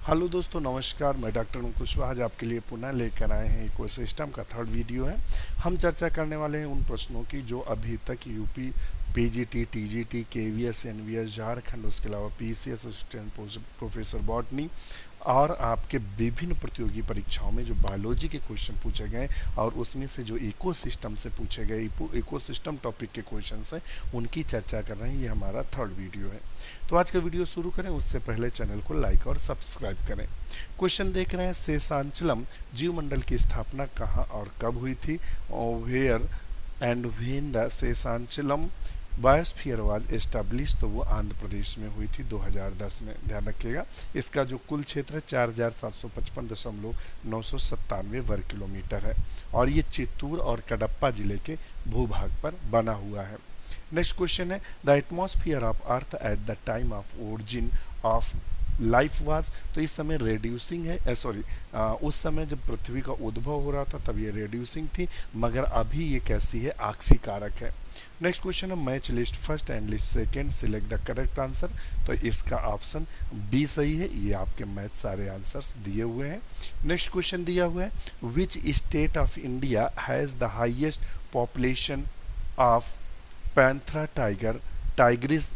Hello दोस्तों, नमस्कार। मैं डॉक्टर कुशवाहा आज आपके लिए पुनः लेकर आए हैं इकोसिस्टम का थर्ड वीडियो है। हम चर्चा करने वाले हैं उन प्रश्नों की जो अभी तक UP PGT, TGT, KVS, NVS, Jharkhand, उसके अलावा पीसीएस असिस्टेंट प्रोफेसर बॉटनी और आपके विभिन्न प्रतियोगी परीक्षाओं में जो बायोलॉजी के क्वेश्चन पूछे गए और उसमें से जो इकोसिस्टम से पूछे गए इकोसिस्टम टॉपिक के क्वेश्चन हैं उनकी चर्चा कर रहे हैं। ये हमारा थर्ड वीडियो है। तो आज का वीडियो शुरू करें उससे पहले चैनल को लाइक और सब्सक्राइब करें। क्वेश्चन देख रहे हैं, शेषांचलम जीवमंडल की स्थापना कहाँ और कब हुई थी? Where and when the Seshachalam biosphere was establish, तो वो आंध्र प्रदेश में हुई थी 2010 में। ध्यान रखिएगा, इसका जो कुल क्षेत्र है 4755.997 वर्ग किलोमीटर है और ये चित्तूर और कडप्पा जिले के भूभाग पर बना हुआ है। नेक्स्ट क्वेश्चन है, the atmosphere of earth at the time of origin of life was, तो इस समय रेड्यूसिंग है, उस समय जब पृथ्वी का उद्भव हो रहा था तब ये रेड्यूसिंग थी, मगर अभी ये कैसी है? आक्सीकारक है। नेक्स्ट क्वेश्चन है, match list first and list second, select the correct answer, तो इसका ऑप्शन बी सही है। ये आपके मैथ सारे आंसर्स दिए हुए हैं। नेक्स्ट क्वेश्चन दिया हुआ है, which state of India has the highest population of Panthera Tigris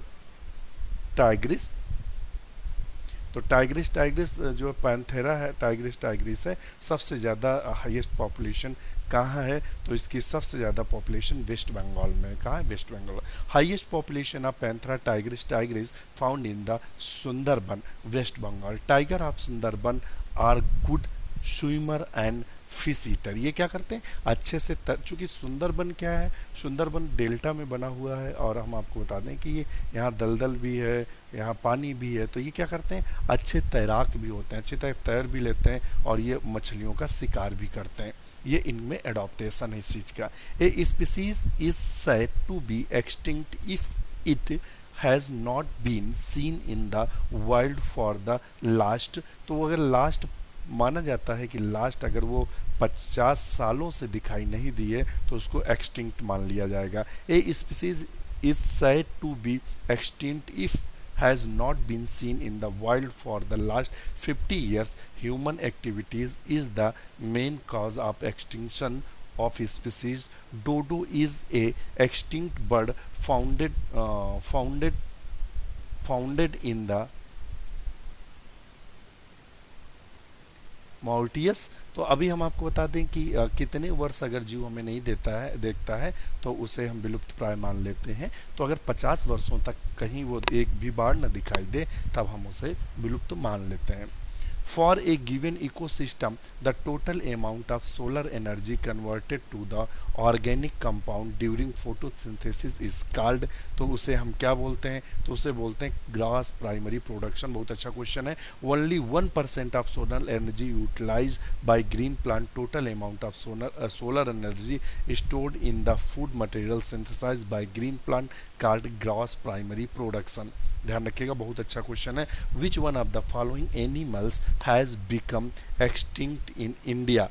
Tigris तो टाइग्रिस जो पैंथेरा है, टाइग्रिस है, सबसे ज़्यादा हाईएस्ट पॉपुलेशन कहाँ है? तो इसकी सबसे ज़्यादा पॉपुलेशन वेस्ट बंगाल में। कहाँ है? West Bengal. Highest population of panthera tigris found in the Sundarban, west Bengal. Tiger of Sundarban are good swimmer and fish eater. ये क्या करते हैं? अच्छे से चूँकि सुंदरबन क्या है, सुंदरबन डेल्टा में बना हुआ है और हम आपको बता दें कि ये यहाँ दलदल भी है, यहाँ पानी भी है, तो ये क्या करते हैं? अच्छे तैराक भी होते हैं, अच्छी तरह तैर भी लेते हैं और ये मछलियों का शिकार भी करते हैं। ये इनमें एडॉप्टेशन है इस चीज़ का। A species is said to be extinct if it has not been seen in the wild for the last, तो अगर लास्ट माना जाता है कि लास्ट अगर वो 50 सालों से दिखाई नहीं दिए तो उसको एक्सटिंक्ट मान लिया जाएगा। A species is said to be extinct if has not been seen in the wild for the last 50 years. Human activities is the main cause of extinction of species. Dodo is a extinct bird founded in the मॉरिटियस। तो अभी हम आपको बता दें कि कितने वर्ष अगर जीव हमें नहीं देखता है तो उसे हम विलुप्त प्राय मान लेते हैं। तो अगर 50 वर्षों तक कहीं वो एक भी बार न दिखाई दे तब हम उसे विलुप्त मान लेते हैं। For a given ecosystem, the total amount of solar energy converted to the organic compound during photosynthesis is called, तो उसे हम क्या बोलते हैं? तो उसे बोलते हैं ग्रास प्राइमरी प्रोडक्शन। बहुत अच्छा क्वेश्चन है। Only 1% of solar energy utilized by green plant, total amount of solar energy stored in the food material synthesized by green plant called gross primary production। ध्यान रखिएगा, बहुत अच्छा क्वेश्चन है। Which one of the following animals has become extinct in India,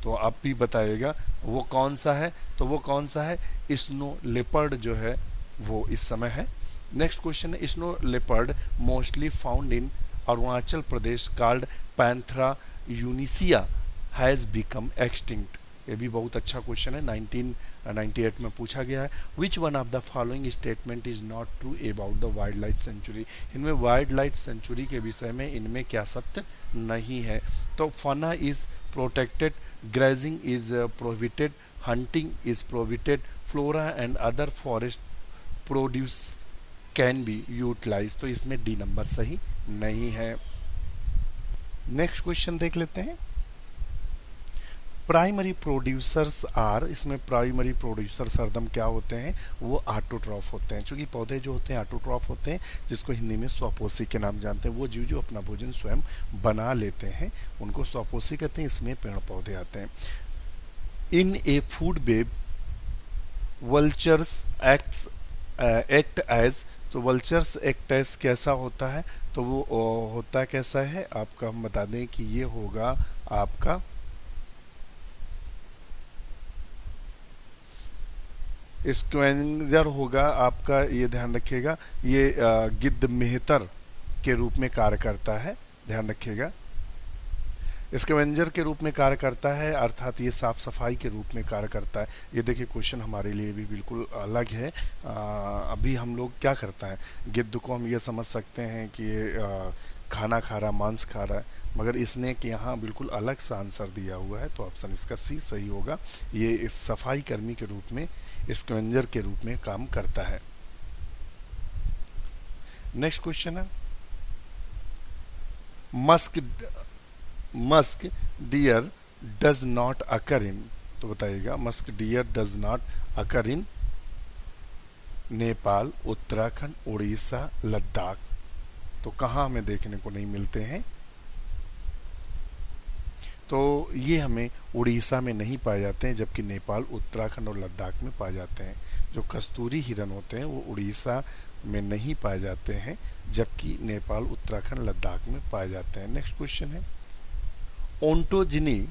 तो आप भी बताइएगा वो कौन सा है? तो वो कौन सा है? स्नो लेपर्ड जो है वो इस समय है। नेक्स्ट क्वेश्चन है, snow leopard mostly found in Arunachal Pradesh called Panthera uncia has become extinct. ये भी बहुत अच्छा क्वेश्चन है, 1998 में पूछा गया है। Which one of the following statement is not true about the wild life sanctuary, इनमें वाइल्ड लाइफ सेंचुरी के विषय में इनमें क्या सत्य नहीं है? तो fauna is protected, grazing is prohibited, hunting is prohibited, flora and other forest produce can be utilise, तो इसमें डी नंबर सही नहीं है। नेक्स्ट क्वेश्चन देख लेते हैं। प्राइमरी प्रोड्यूसर्स आर, इसमें प्राइमरी प्रोड्यूसर सरदम क्या होते हैं? वो ऑटोट्रॉफ होते हैं। क्योंकि पौधे जो होते हैं ऑटोट्रॉफ होते हैं, जिसको हिंदी में स्वपोषी के नाम जानते हैं। वो जीव जो अपना भोजन स्वयं बना लेते हैं उनको स्वपोषी कहते हैं। इसमें पेड़ पौधे आते हैं। In a food web vultures act as, तो वल्चर्स एक्ट एज कैसा होता है? तो वो होता कैसा है आपका? हम बता दें कि ये होगा आपका स्क्वेंजर होगा आपका, ये ध्यान रखिएगा। ये गिद्ध मेहतर के रूप में कार्य करता है। ध्यान रखिएगा। स्कैवेंजर के रूप में कार्य करता है, अर्थात ये साफ सफाई के रूप में कार्य करता है। ये देखिए क्वेश्चन हमारे लिए भी बिल्कुल अलग है। अभी हम लोग क्या करता है, गिद्ध को हम ये समझ सकते हैं कि ये खाना खा रहा, मांस खा रहा है, मगर इसने कि यहाँ बिल्कुल अलग सा आंसर दिया हुआ है, तो ऑप्शन इसका सी सही होगा। ये इस सफाई कर्मी के रूप में, स्कैवेंजर के रूप में काम करता है। नेक्स्ट क्वेश्चन है, musk musk deer does not occur in, तो बताइएगा musk deer does not occur in Nepal, Uttarakhand, Orissa, Ladakh. तो कहाँ हमें देखने को नहीं मिलते हैं, तो ये हमें उड़ीसा में नहीं पाए जाते हैं, जबकि नेपाल, उत्तराखंड और लद्दाख में पाए जाते हैं। जो कस्तूरी हिरन होते हैं वो उड़ीसा में नहीं पाए जाते हैं, जबकि नेपाल, उत्तराखंड, लद्दाख में पाए जाते हैं। नेक्स्ट क्वेश्चन है, ओंटोजिनी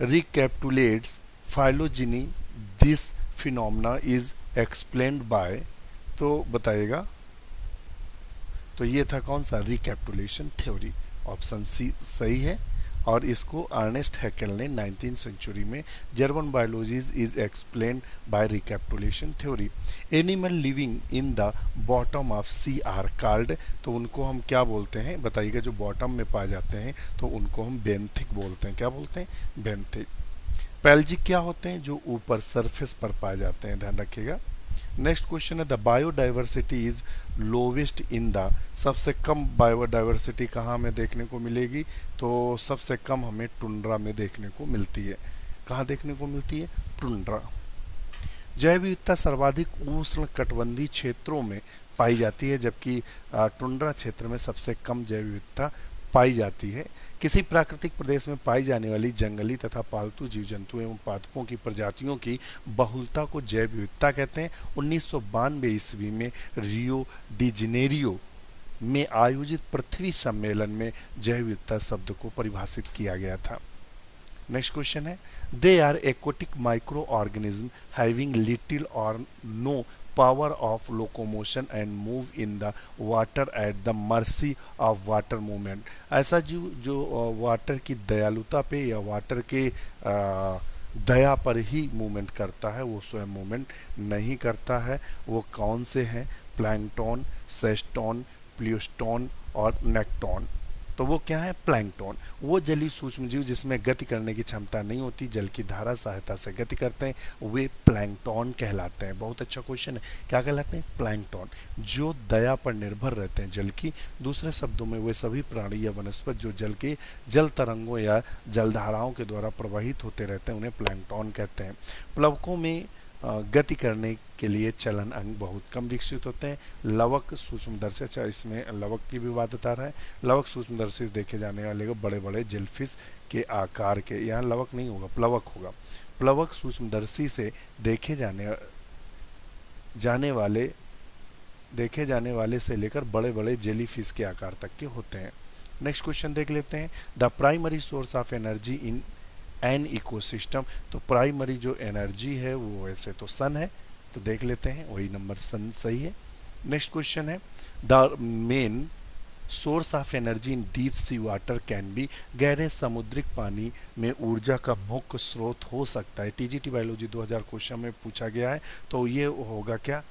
recapitulates phylogeny, this phenomena is explained by, तो बताइएगा। तो ये था कौन सा, रिकैपिटुलेशन थ्योरी, ऑप्शन सी सही है। और इसको अर्नेस्ट हैकेल ने 19th सेंचुरी में German biology is explained by recapitulation theory. Animal living in the bottom of sea are called, तो उनको हम क्या बोलते हैं बताइएगा, जो बॉटम में पाए जाते हैं तो उनको हम बेंथिक बोलते हैं। क्या बोलते हैं, बेंथिक। पेल्जिक क्या होते हैं, जो ऊपर सरफेस पर पाए जाते हैं, ध्यान रखिएगा। नेक्स्ट क्वेश्चन है, the biodiversity is lowest in the, सबसे कम बायोडाइवर्सिटी कहाँ हमें देखने को मिलेगी, तो सबसे कम हमें टुंड्रा में देखने को मिलती है। कहाँ देखने को मिलती है, टुंड्रा। जैव विविधता सर्वाधिक उष्ण कटिबंधीय क्षेत्रों में पाई जाती है, जबकि टुंड्रा क्षेत्र में सबसे कम जैव विविधता पाई जाती है। किसी प्राकृतिक प्रदेश में पाई जाने वाली जंगली तथा पालतू जीव जंतु एवं पादपों की प्रजातियों की बहुलता को जैव विविधता कहते हैं। 1992 ईस्वी में रियो डी जेनेरियो में आयोजित पृथ्वी सम्मेलन में जैव विविधता शब्द को परिभाषित किया गया था। नेक्स्ट क्वेश्चन है, they are aquatic micro organism having little और no power of locomotion and move in the water at the mercy of water movement। ऐसा जीव जो वाटर की दयालुता पे या वाटर के दया पर ही मूवमेंट करता है, वो स्वयं मूवमेंट नहीं करता है। वो कौन से हैं, प्लैंकटन, सेस्टोन, प्लियोस्टोन और नेक्टोन। तो वो क्या है, प्लैंकटन। वो जलीय सूक्ष्म जीव जिसमें गति करने की क्षमता नहीं होती, जल की धारा सहायता से गति करते हैं, वे प्लैंकटन कहलाते हैं। बहुत अच्छा क्वेश्चन है, क्या कहलाते हैं, प्लैंकटन। जो दया पर निर्भर रहते हैं जल की, दूसरे शब्दों में वे सभी प्राणी या वनस्पति जो जल के जल तरंगों या जलधाराओं के द्वारा प्रवाहित होते रहते हैं, उन्हें प्लैंकटन कहते हैं। प्लवकों में गति करने के लिए चलन अंग बहुत कम विकसित होते हैं। लवक सूक्ष्मदर्शी, अच्छा इसमें लवक की भी बात बता रहा है। लवक सूक्ष्मदर्शी देखे जाने वाले बड़े बड़े जेलफिश के आकार के, यहाँ लवक नहीं होगा, प्लवक होगा। प्लवक सूक्ष्मदर्शी से देखे जाने वाले से लेकर बड़े बड़े जेलीफिश के आकार तक के होते हैं। नेक्स्ट क्वेश्चन देख लेते हैं, the primary source of energy in an ecosystem. तो प्राइमरी जो एनर्जी है वो वैसे तो सन है, तो देख लेते हैं, वही नंबर सन सही है। नेक्स्ट क्वेश्चन है, the main source of energy in deep sea water can be. गहरे समुद्रिक पानी में ऊर्जा का मुख्य स्रोत हो सकता है। टीजीटी बायोलॉजी 2000 क्वेश्चन में पूछा गया है, तो ये होगा क्या,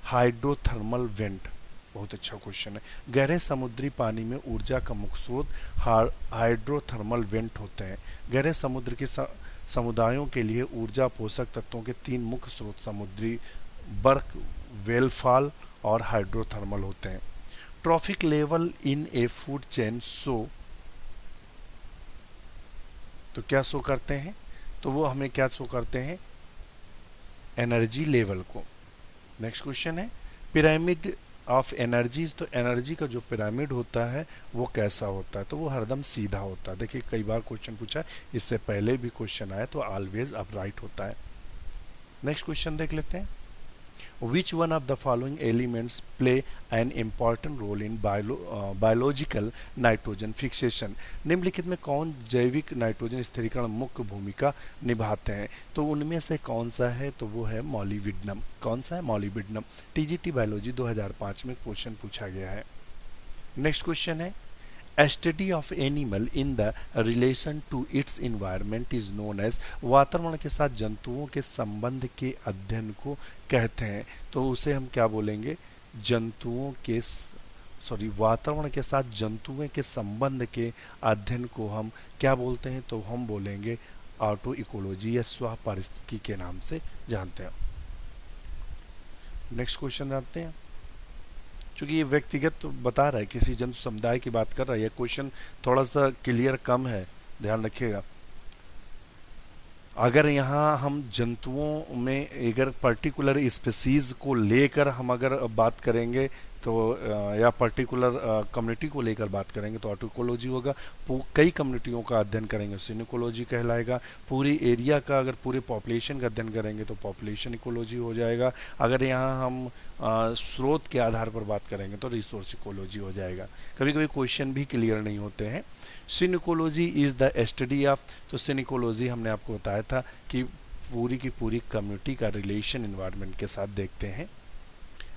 हाइड्रोथर्मल वेंट। बहुत अच्छा क्वेश्चन है। गहरे समुद्री पानी में ऊर्जा का मुख्य स्रोत हाइड्रोथर्मल वेंट होते हैं। गहरे समुद्र के समुदायों के लिए ऊर्जा पोषक तत्वों के 3 मुख्य स्रोत समुद्री बर्फ, वेलफॉल और हाइड्रोथर्मल होते हैं। Trophic level in a food chain show, तो क्या शो करते हैं, तो वो हमें क्या शो करते हैं, एनर्जी लेवल को। नेक्स्ट क्वेश्चन है, पिरामिड ऑफ एनर्जीज। तो एनर्जी का जो पिरामिड होता है वो कैसा होता है, तो वो हरदम सीधा होता है। देखिए कई बार क्वेश्चन पूछा है, इससे पहले भी क्वेश्चन आया, तो ऑलवेज अपराइट होता है। नेक्स्ट क्वेश्चन देख लेते हैं, which one of the following elements play an important role in biological nitrogen fixation. निम्नलिखित में कौन जैविक नाइट्रोजन स्थिरीकरण मुख्य भूमिका निभाते हैं, तो उनमें से कौन सा है, तो वो है मॉलिब्डेनम। कौन सा है, मॉलिब्डेनम। टीजीटी बायोलॉजी 2005 में क्वेश्चन पूछा गया है। नेक्स्ट क्वेश्चन है, A study of animal in the relation to its environment is known as, वातावरण के साथ जंतुओं के संबंध के अध्ययन को कहते हैं। तो उसे हम क्या बोलेंगे, जंतुओं के सॉरी वातावरण के साथ जंतुओं के संबंध के अध्ययन को हम क्या बोलते हैं, तो हम बोलेंगे ऑटो इकोलॉजी या स्व पारिस्थितिकी के नाम से जानते हैं। नेक्स्ट क्वेश्चन जानते हैं। चूंकि ये व्यक्तिगत तो बता रहा है, किसी जंतु समुदाय की बात कर रहा है, यह क्वेश्चन थोड़ा सा क्लियर कम है, ध्यान रखिएगा। अगर यहाँ हम जंतुओं में अगर पर्टिकुलर स्पीसीज को लेकर हम अगर बात करेंगे तो या पर्टिकुलर कम्युनिटी को लेकर बात करेंगे तो ऑटोइकोलॉजी होगा। कई कम्युनिटियों का अध्ययन करेंगे सिनिकोलॉजी कहलाएगा। पूरी एरिया का अगर पूरे पॉपुलेशन का अध्ययन करेंगे तो पॉपुलेशन इकोलॉजी हो जाएगा। अगर यहाँ हम स्रोत के आधार पर बात करेंगे तो रिसोर्स इकोलॉजी हो जाएगा। कभी कभी क्वेश्चन भी क्लियर नहीं होते हैं। सिनिकोलॉजी इज द स्टडी ऑफ, तो सिनिकोलॉजी हमने आपको बताया था कि पूरी की पूरी कम्युनिटी का रिलेशन इन्वायरमेंट के साथ देखते हैं।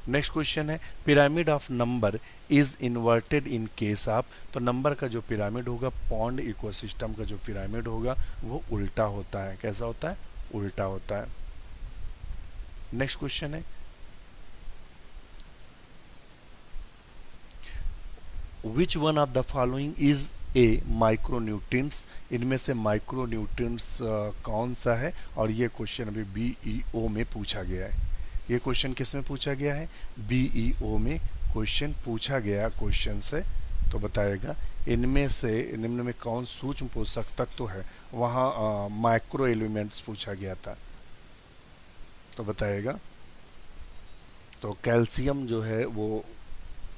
नेक्स्ट क्वेश्चन है, pyramid of number is inverted in case of, तो नंबर का जो पिरामिड होगा, पॉन्ड इकोसिस्टम का जो पिरामिड होगा वो उल्टा होता है। कैसा होता है, उल्टा होता है। नेक्स्ट क्वेश्चन है, which one of the following is a micronutrients, इनमें से माइक्रोन्यूट्रिएंट्स कौन सा है, और ये क्वेश्चन अभी बीईओ में पूछा गया है। ये क्वेश्चन किस में पूछा गया है, बीईओ में क्वेश्चन पूछा गया क्वेश्चन से। तो बताएगा इनमें से निम्न में कौन सूक्ष्म पोषक तत्व है, वहाँ माइक्रो एलिमेंट्स पूछा गया था। तो बताएगा तो कैल्शियम जो है वो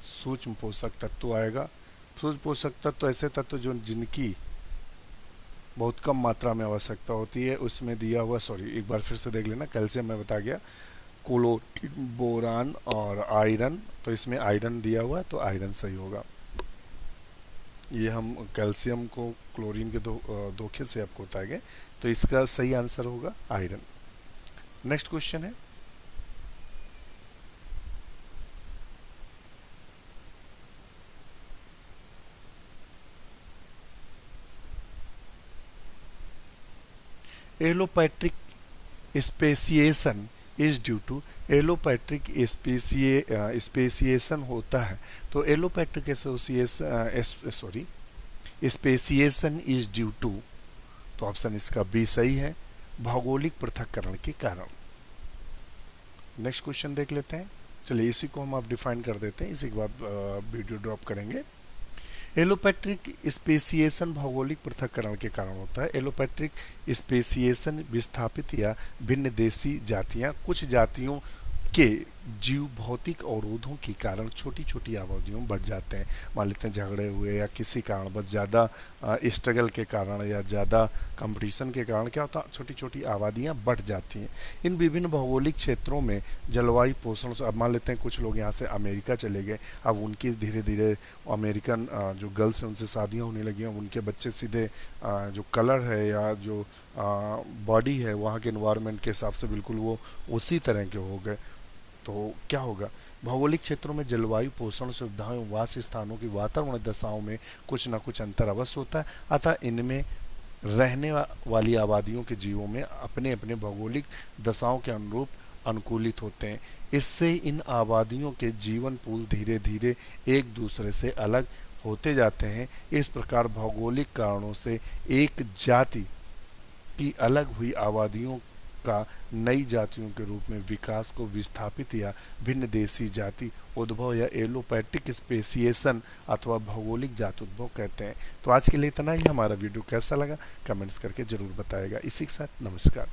सूक्ष्म पोषक तत्व आएगा। सूक्ष्म पोषक तत्व ऐसे तत्व जो जिनकी बहुत कम मात्रा में आवश्यकता होती है, उसमें दिया हुआ, सॉरी एक बार फिर से देख लेना, कैल्शियम में बता गया, क्लोरीन, बोरान और आयरन, तो इसमें आयरन दिया हुआ है तो आयरन सही होगा। ये हम कैल्शियम को क्लोरीन के धोखे से आपको बताएंगे, तो इसका सही आंसर होगा आयरन। नेक्स्ट क्वेश्चन है, allopatric speciation is due to, allopatric speciation होता है तो allopatric association sorry speciation is due to, तो ऑप्शन इसका बी सही है, भौगोलिक पृथक्करण के कारण। नेक्स्ट क्वेश्चन देख लेते हैं। चलिए इसी को हम आप डिफाइन कर देते हैं, इसी के बाद वीडियो ड्रॉप करेंगे। एलोपैट्रिक स्पेसिएशन भौगोलिक पृथक्करण के कारण होता है। एलोपैट्रिक स्पेसिएशन विस्थापित या भिन्न देशी जातियां, कुछ जातियों के जीव भौतिक अवरोधों के कारण छोटी छोटी आबादियों में बढ़ जाते हैं। मान लेते हैं झगड़े हुए या किसी कारण बस ज़्यादा स्ट्रगल के कारण या ज़्यादा कंपटीशन के कारण क्या होता है, छोटी छोटी आबादियां बढ़ जाती हैं। इन विभिन्न भौगोलिक क्षेत्रों में जलवायु पोषण से, अब मान लेते हैं कुछ लोग यहाँ से अमेरिका चले गए, अब उनकी धीरे धीरे अमेरिकन जो गर्ल्स हैं उनसे शादियाँ होने लगी, अब उनके बच्चे सीधे जो कलर है या जो बॉडी है वहाँ के इन्वायरमेंट के हिसाब से बिल्कुल वो उसी तरह के हो गए। तो क्या होगा, भौगोलिक क्षेत्रों में जलवायु पोषण सुविधाओं वास स्थानों की वातावरण दशाओं में कुछ न कुछ अंतर अवश्य होता है, अतः इनमें रहने वाली आबादियों के जीवों में अपने अपने भौगोलिक दशाओं के अनुरूप अनुकूलित होते हैं। इससे इन आबादियों के जीवन पूल धीरे धीरे एक दूसरे से अलग होते जाते हैं। इस प्रकार भौगोलिक कारणों से एक जाति की अलग हुई आबादियों का नई जातियों के रूप में विकास को विस्थापित या भिन्न देशी जाति उद्भव या एलोपैट्रिक स्पेसिएशन अथवा भौगोलिक जाति उद्भव कहते हैं। तो आज के लिए इतना ही। हमारा वीडियो कैसा लगा कमेंट्स करके जरूर बताएगा। इसी के साथ नमस्कार।